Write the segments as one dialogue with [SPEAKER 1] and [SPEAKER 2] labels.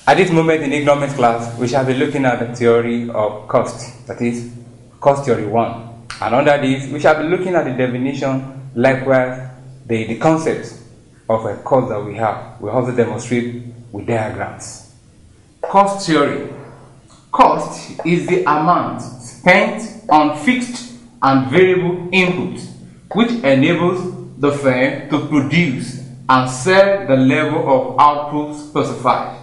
[SPEAKER 1] At this moment in economics class, we shall be looking at the theory of cost, that is, cost theory 1. And under this, we shall be looking at the definition, likewise, the concepts of a cost that we have. We also demonstrate with diagrams. Cost theory. Cost is the amount spent on fixed and variable inputs, which enables the firm to produce and sell the level of output specified.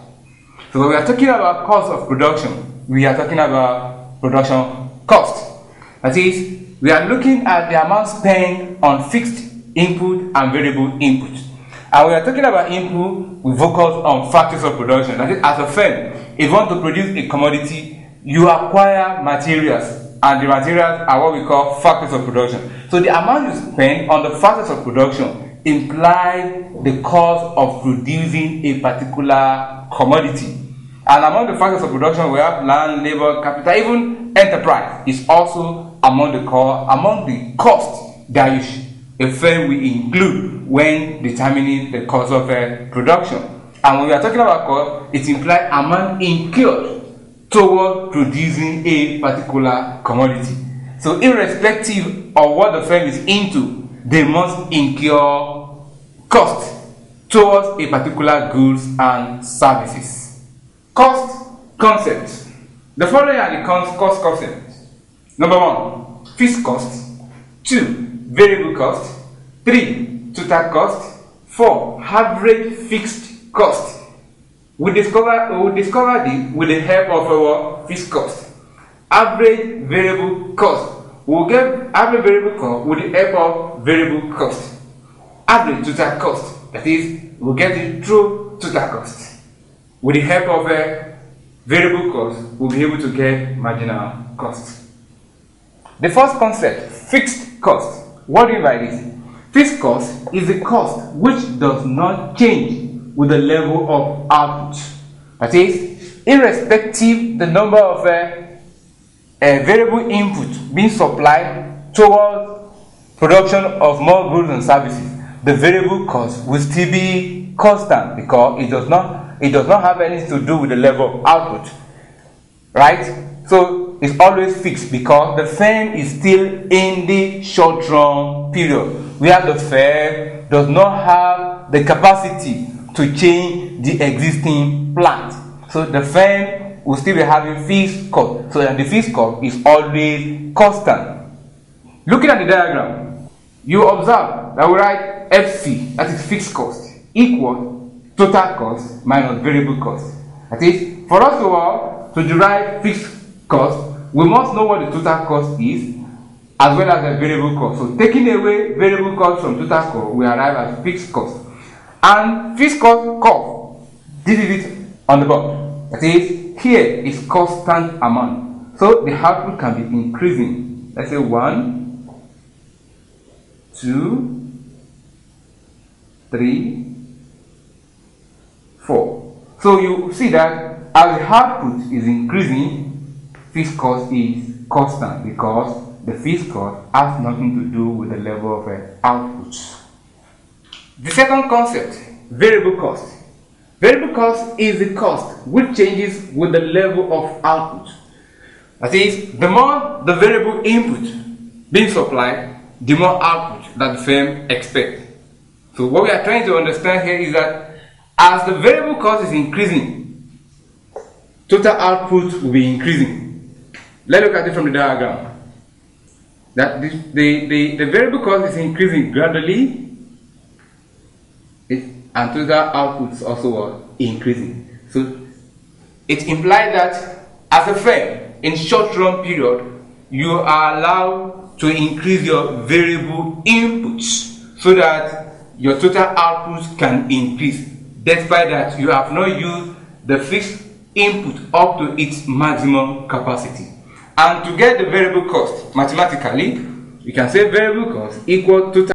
[SPEAKER 1] So when we are talking about cost of production, we are talking about production cost. That is, we are looking at the amount spent on fixed input and variable input. And we are talking about input, we focus on factors of production. That is, as a firm, if you want to produce a commodity, you acquire materials, and the materials are what we call factors of production. So the amount you spend on the factors of production implies the cost of producing a particular commodity. And among the factors of production, we have land, labor, capital, even enterprise is also among the costs that a firm will include when determining the cost of production. And when we are talking about cost, it implies amount incurred toward producing a particular commodity. So irrespective of what the firm is into, they must incur cost towards a particular goods and services. Cost concepts. The following are the cost concepts. Number 1, fixed cost. 2, variable cost. 3, total cost. 4, average fixed cost. We discover this with the help of our fixed cost. Average variable cost. We'll get average variable cost with the help of variable cost. Average total cost. That is, we'll get it through total cost. With the help of a variable cost, we'll be able to get marginal cost. The first concept, fixed cost. What do you mean by this? Fixed cost is a cost which does not change with the level of output. That is, irrespective the number of variable input being supplied towards production of more goods and services, the variable cost will still be constant because it does not have anything to do with the level of output, right? So it's always fixed because the firm is still in the short-run period, where the firm does not have the capacity to change the existing plant. So the firm will still be having fixed cost. So the fixed cost is always constant. Looking at the diagram, you observe that we write FC, that is fixed cost, equal total cost minus variable cost. That is, for us to derive fixed cost, we must know what the total cost is as well as the variable cost. So taking away variable cost from total cost, we arrive at fixed cost. And fixed cost curve, this is it on the board. That is, here is constant amount. So the output can be increasing. Let's say 1, 2, 3, 4. So you see that as the output is increasing, fixed cost is constant because the fixed cost has nothing to do with the level of output. The second concept, variable cost. Variable cost is the cost which changes with the level of output. That is, the more the variable input being supplied, the more output that the firm expects. So what we are trying to understand here is that as the variable cost is increasing, total output will be increasing. Let's look at it from the diagram. That the variable cost is increasing gradually, and total output is also increasing. So it implies that as a firm, in short-run period, you are allowed to increase your variable inputs so that your total output can increase, despite that you have not used the fixed input up to its maximum capacity. And to get the variable cost, mathematically, you can say variable cost equal to